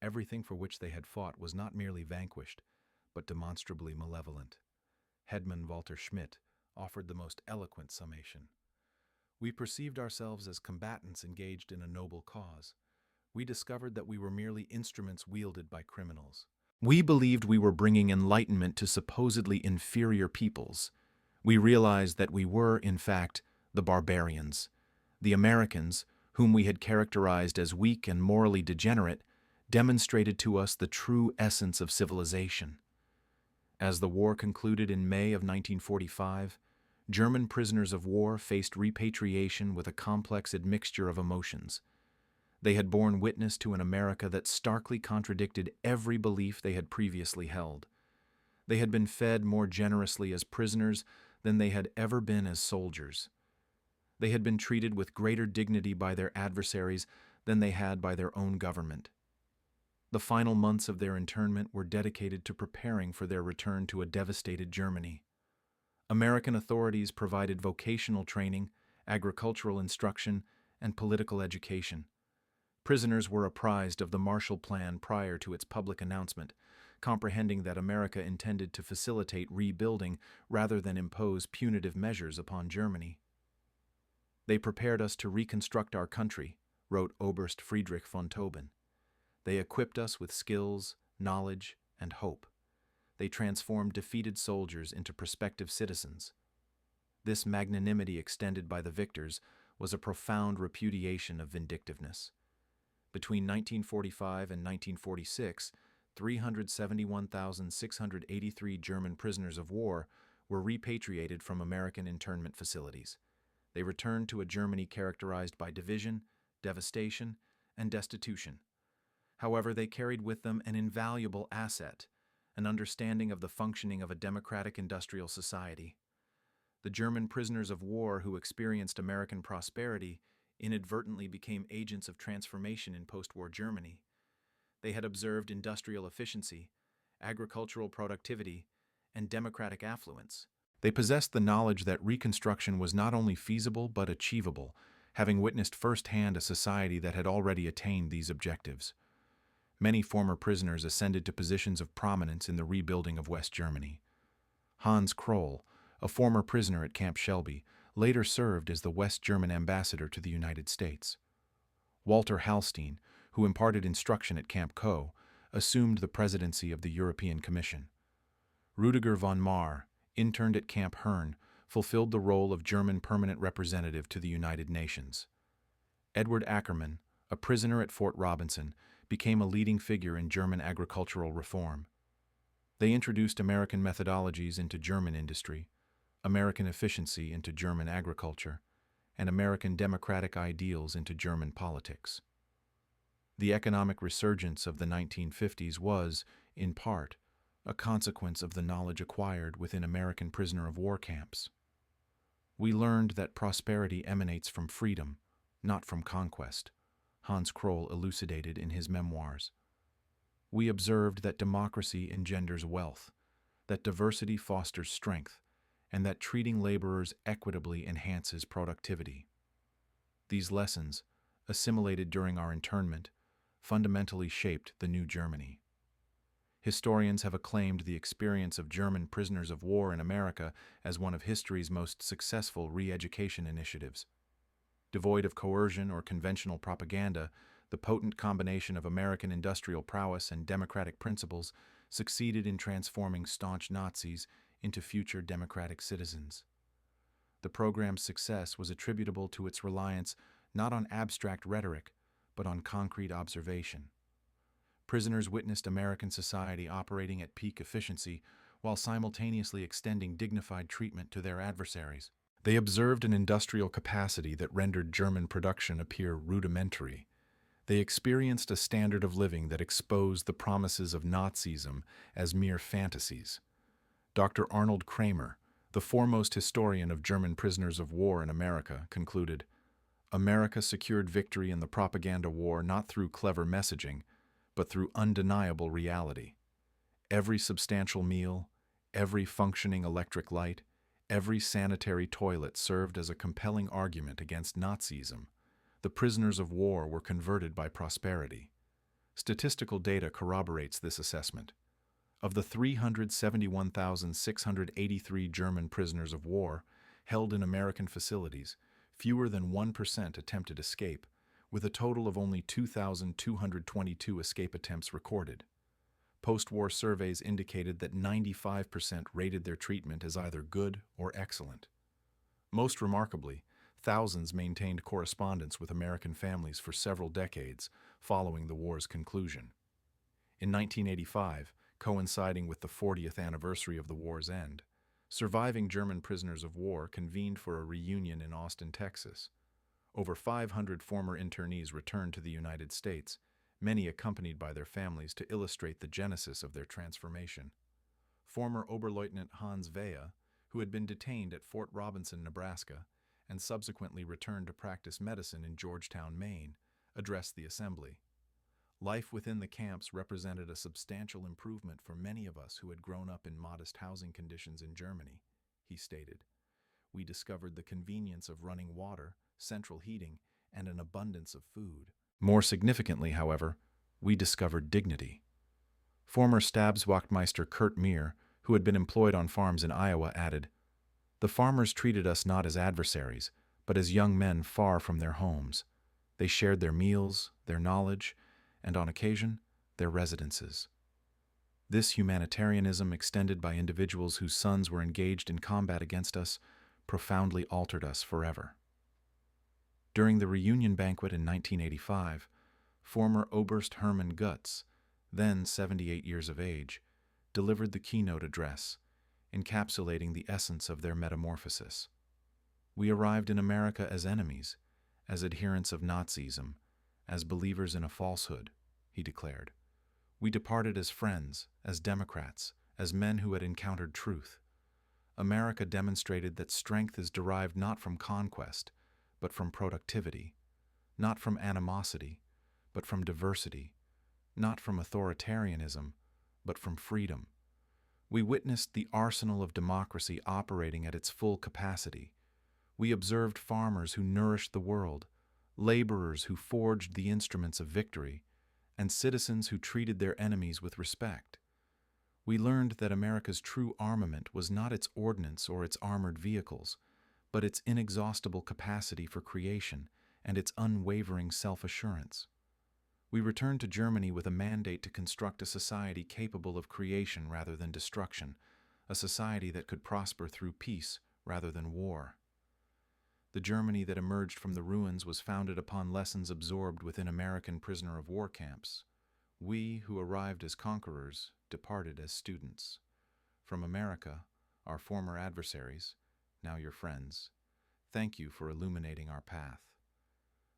Everything for which they had fought was not merely vanquished, but demonstrably malevolent. Headman Walter Schmidt offered the most eloquent summation. We perceived ourselves as combatants engaged in a noble cause. We discovered that we were merely instruments wielded by criminals. We believed we were bringing enlightenment to supposedly inferior peoples. We realized that we were, in fact, the barbarians. The Americans, whom we had characterized as weak and morally degenerate, demonstrated to us the true essence of civilization. As the war concluded in May of 1945, German prisoners of war faced repatriation with a complex admixture of emotions. They had borne witness to an America that starkly contradicted every belief they had previously held. They had been fed more generously as prisoners than they had ever been as soldiers. They had been treated with greater dignity by their adversaries than they had by their own government. The final months of their internment were dedicated to preparing for their return to a devastated Germany. American authorities provided vocational training, agricultural instruction, and political education. Prisoners were apprised of the Marshall Plan prior to its public announcement, comprehending that America intended to facilitate rebuilding rather than impose punitive measures upon Germany. They prepared us to reconstruct our country, wrote Oberst Friedrich von Tauben. They equipped us with skills, knowledge, and hope. They transformed defeated soldiers into prospective citizens. This magnanimity extended by the victors was a profound repudiation of vindictiveness. Between 1945 and 1946, 371,683 German prisoners of war were repatriated from American internment facilities. They returned to a Germany characterized by division, devastation, and destitution. However, they carried with them an invaluable asset, an understanding of the functioning of a democratic industrial society. The German prisoners of war who experienced American prosperity inadvertently became agents of transformation in post-war Germany. They had observed industrial efficiency, agricultural productivity, and democratic affluence. They possessed the knowledge that reconstruction was not only feasible but achievable, having witnessed firsthand a society that had already attained these objectives. Many former prisoners ascended to positions of prominence in the rebuilding of West Germany. Hans Kroll, a former prisoner at Camp Shelby, later served as the West German ambassador to the United States. Walter Hallstein, who imparted instruction at Camp Co., assumed the presidency of the European Commission. Rüdiger von Marr, interned at Camp Herne, fulfilled the role of German permanent representative to the United Nations. Edward Ackerman, a prisoner at Fort Robinson, became a leading figure in German agricultural reform. They introduced American methodologies into German industry, American efficiency into German agriculture, and American democratic ideals into German politics. The economic resurgence of the 1950s was, in part, a consequence of the knowledge acquired within American prisoner of war camps. We learned that prosperity emanates from freedom, not from conquest, Hans Kroll elucidated in his memoirs. We observed that democracy engenders wealth, that diversity fosters strength, and that treating laborers equitably enhances productivity. These lessons, assimilated during our internment, fundamentally shaped the new Germany. Historians have acclaimed the experience of German prisoners of war in America as one of history's most successful re-education initiatives. Devoid of coercion or conventional propaganda, the potent combination of American industrial prowess and democratic principles succeeded in transforming staunch Nazis into future democratic citizens. The program's success was attributable to its reliance not on abstract rhetoric, but on concrete observation. Prisoners witnessed American society operating at peak efficiency while simultaneously extending dignified treatment to their adversaries. They observed an industrial capacity that rendered German production appear rudimentary. They experienced a standard of living that exposed the promises of Nazism as mere fantasies. Dr. Arnold Kramer, the foremost historian of German prisoners of war in America, concluded, "America secured victory in the propaganda war not through clever messaging, but through undeniable reality. Every substantial meal, every functioning electric light, every sanitary toilet served as a compelling argument against Nazism. The prisoners of war were converted by prosperity. Statistical data corroborates this assessment. Of the 371,683 German prisoners of war held in American facilities, fewer than 1% attempted escape, with a total of only 2,222 escape attempts recorded. Post-war surveys indicated that 95% rated their treatment as either good or excellent. Most remarkably, thousands maintained correspondence with American families for several decades following the war's conclusion. In 1985, coinciding with the 40th anniversary of the war's end, surviving German prisoners of war convened for a reunion in Austin, Texas. Over 500 former internees returned to the United States, many accompanied by their families to illustrate the genesis of their transformation. Former Oberleutnant Hans Vea, who had been detained at Fort Robinson, Nebraska, and subsequently returned to practice medicine in Georgetown, Maine, addressed the assembly. Life within the camps represented a substantial improvement for many of us who had grown up in modest housing conditions in Germany, he stated. We discovered the convenience of running water, central heating, and an abundance of food. More significantly, however, we discovered dignity. Former Stabswachtmeister Kurt Meir, who had been employed on farms in Iowa, added, "The farmers treated us not as adversaries, but as young men far from their homes. They shared their meals, their knowledge, and on occasion, their residences." This humanitarianism, extended by individuals whose sons were engaged in combat against us, profoundly altered us forever. During the reunion banquet in 1985, former Oberst Hermann Gutz, then 78 years of age, delivered the keynote address, encapsulating the essence of their metamorphosis. "We arrived in America as enemies, as adherents of Nazism, as believers in a falsehood," he declared. "We departed as friends, as Democrats, as men who had encountered truth. America demonstrated that strength is derived not from conquest, but from productivity, not from animosity, but from diversity, not from authoritarianism, but from freedom. We witnessed the arsenal of democracy operating at its full capacity. We observed farmers who nourished the world, laborers who forged the instruments of victory, and citizens who treated their enemies with respect. We learned that America's true armament was not its ordnance or its armored vehicles, but its inexhaustible capacity for creation and its unwavering self-assurance. We returned to Germany with a mandate to construct a society capable of creation rather than destruction, a society that could prosper through peace rather than war. The Germany that emerged from the ruins was founded upon lessons absorbed within American prisoner of war camps. We, who arrived as conquerors, departed as students. From America, our former adversaries, now your friends, thank you for illuminating our path."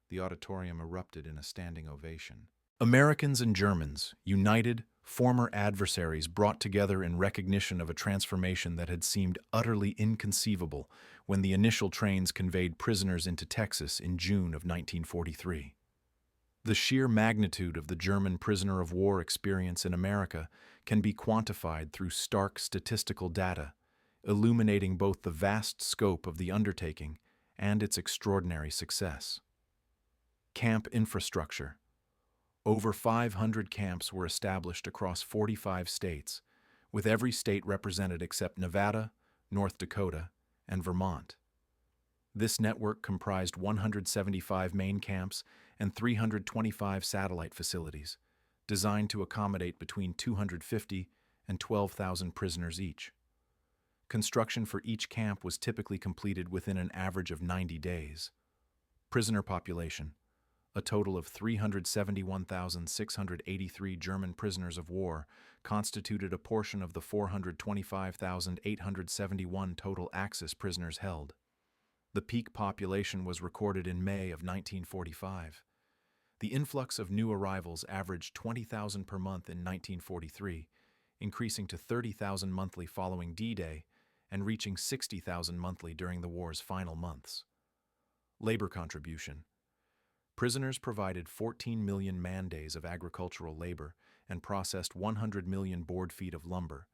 The auditorium erupted in a standing ovation. Americans and Germans, united, former adversaries brought together in recognition of a transformation that had seemed utterly inconceivable when the initial trains conveyed prisoners into Texas in June of 1943. The sheer magnitude of the German prisoner of war experience in America can be quantified through stark statistical data, illuminating both the vast scope of the undertaking and its extraordinary success. Camp infrastructure. Over 500 camps were established across 45 states, with every state represented except Nevada, North Dakota, and Vermont. This network comprised 175 main camps and 325 satellite facilities, designed to accommodate between 250 and 12,000 prisoners each. Construction for each camp was typically completed within an average of 90 days. Prisoner population. A total of 371,683 German prisoners of war constituted a portion of the 425,871 total Axis prisoners held. The peak population was recorded in May of 1945. The influx of new arrivals averaged 20,000 per month in 1943, increasing to 30,000 monthly following D-Day and reaching 60,000 monthly during the war's final months. Labor contribution. Prisoners provided 14 million man-days of agricultural labor and processed 100 million board feet of lumber,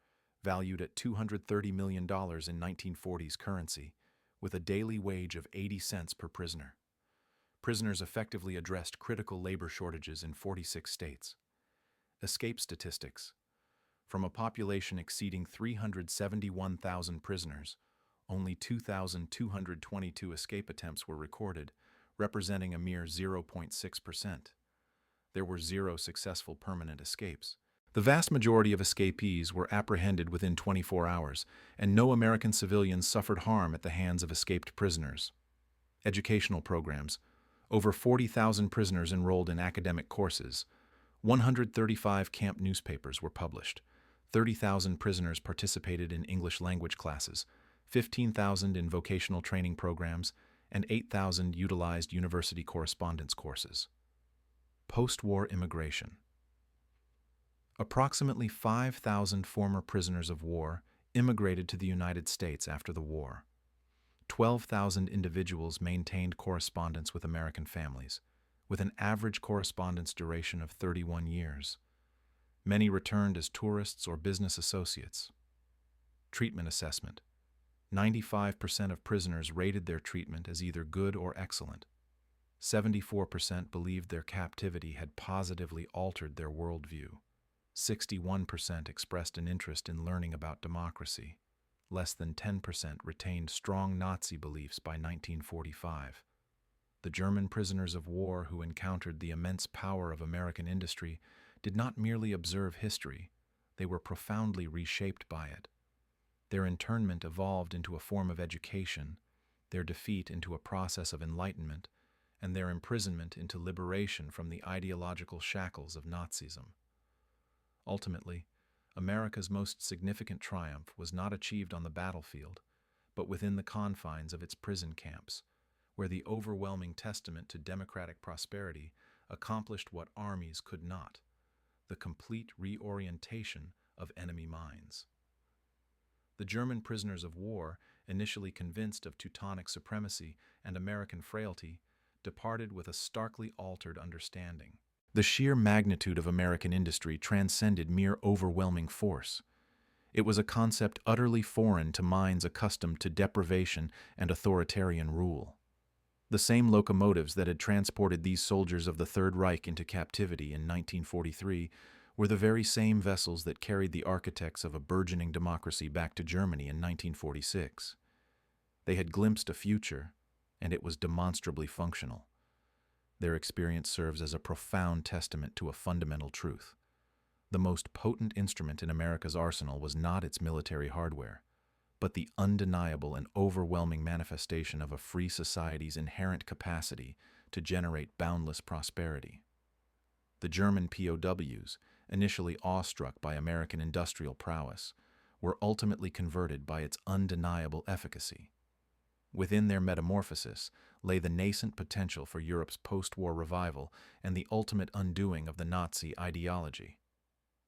valued at $230 million in 1940s currency, with a daily wage of 80 cents per prisoner. Prisoners effectively addressed critical labor shortages in 46 states. Escape statistics. From a population exceeding 371,000 prisoners, only 2,222 escape attempts were recorded, representing a mere 0.6%. There were 0 successful permanent escapes. The vast majority of escapees were apprehended within 24 hours, and no American civilians suffered harm at the hands of escaped prisoners. Educational programs. Over 40,000 prisoners enrolled in academic courses. 135 camp newspapers were published. 30,000 prisoners participated in English language classes, 15,000 in vocational training programs, and 8,000 utilized university correspondence courses. Post-war immigration. Approximately 5,000 former prisoners of war immigrated to the United States after the war. 12,000 individuals maintained correspondence with American families, with an average correspondence duration of 31 years. Many returned as tourists or business associates. Treatment assessment. 95% of prisoners rated their treatment as either good or excellent. 74% believed their captivity had positively altered their worldview. 61% expressed an interest in learning about democracy. Less than 10% retained strong Nazi beliefs by 1945. The German prisoners of war who encountered the immense power of American industry did not merely observe history, they were profoundly reshaped by it. Their internment evolved into a form of education, their defeat into a process of enlightenment, and their imprisonment into liberation from the ideological shackles of Nazism. Ultimately, America's most significant triumph was not achieved on the battlefield, but within the confines of its prison camps, where the overwhelming testament to democratic prosperity accomplished what armies could not: the complete reorientation of enemy minds. The German prisoners of war, initially convinced of Teutonic supremacy and American frailty, departed with a starkly altered understanding. The sheer magnitude of American industry transcended mere overwhelming force. It was a concept utterly foreign to minds accustomed to deprivation and authoritarian rule. The same locomotives that had transported these soldiers of the Third Reich into captivity in 1943 were the very same vessels that carried the architects of a burgeoning democracy back to Germany in 1946. They had glimpsed a future, and it was demonstrably functional. Their experience serves as a profound testament to a fundamental truth. The most potent instrument in America's arsenal was not its military hardware, but the undeniable and overwhelming manifestation of a free society's inherent capacity to generate boundless prosperity. The German POWs, initially awestruck by American industrial prowess, were ultimately converted by its undeniable efficacy. Within their metamorphosis lay the nascent potential for Europe's post-war revival and the ultimate undoing of the Nazi ideology.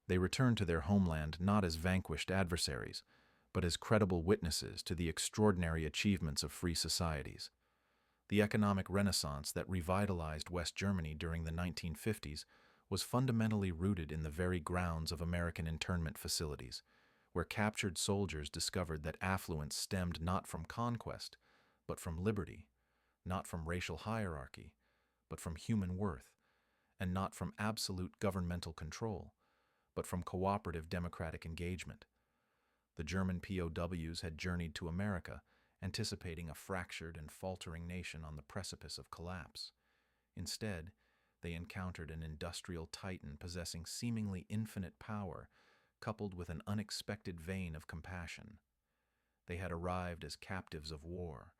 They returned to their homeland not as vanquished adversaries, but as credible witnesses to the extraordinary achievements of free societies. The economic renaissance that revitalized West Germany during the 1950s was fundamentally rooted in the very grounds of American internment facilities, where captured soldiers discovered that affluence stemmed not from conquest, but from liberty, not from racial hierarchy, but from human worth, and not from absolute governmental control, but from cooperative democratic engagement. The German POWs had journeyed to America, anticipating a fractured and faltering nation on the precipice of collapse. Instead, they encountered an industrial titan possessing seemingly infinite power, coupled with an unexpected vein of compassion. They had arrived as captives of war,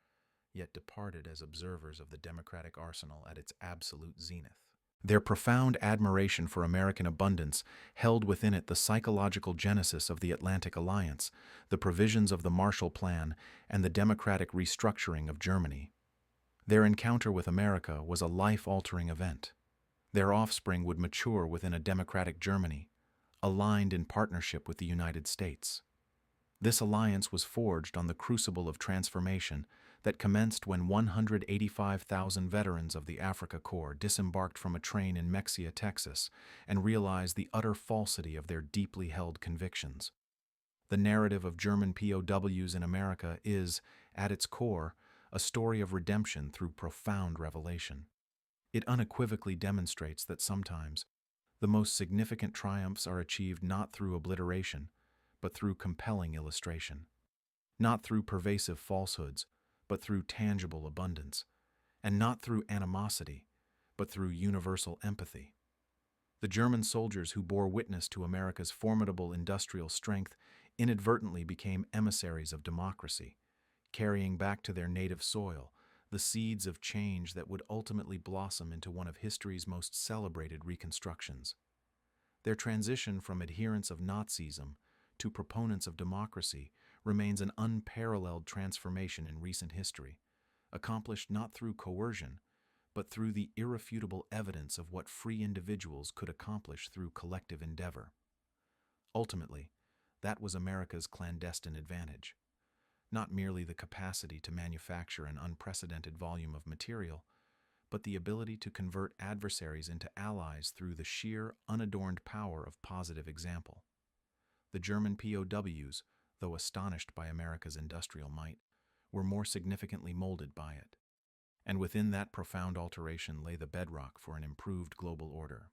yet departed as observers of the democratic arsenal at its absolute zenith. Their profound admiration for American abundance held within it the psychological genesis of the Atlantic Alliance, the provisions of the Marshall Plan, and the democratic restructuring of Germany. Their encounter with America was a life-altering event. Their offspring would mature within a democratic Germany, aligned in partnership with the United States. This alliance was forged on the crucible of transformation that commenced when 185,000 veterans of the Afrika Korps disembarked from a train in Mexia, Texas, and realized the utter falsity of their deeply held convictions. The narrative of German POWs in America is, at its core, a story of redemption through profound revelation. It unequivocally demonstrates that sometimes The most significant triumphs are achieved not through obliteration, but through compelling illustration. Not through pervasive falsehoods, but through tangible abundance. And not through animosity, but through universal empathy. The German soldiers who bore witness to America's formidable industrial strength inadvertently became emissaries of democracy, carrying back to their native soil the seeds of change that would ultimately blossom into one of history's most celebrated reconstructions. Their transition from adherents of Nazism to proponents of democracy remains an unparalleled transformation in recent history, accomplished not through coercion, but through the irrefutable evidence of what free individuals could accomplish through collective endeavor. Ultimately, that was America's clandestine advantage. Not merely the capacity to manufacture an unprecedented volume of material, but the ability to convert adversaries into allies through the sheer, unadorned power of positive example. The German POWs, though astonished by America's industrial might, were more significantly molded by it. And within that profound alteration lay the bedrock for an improved global order.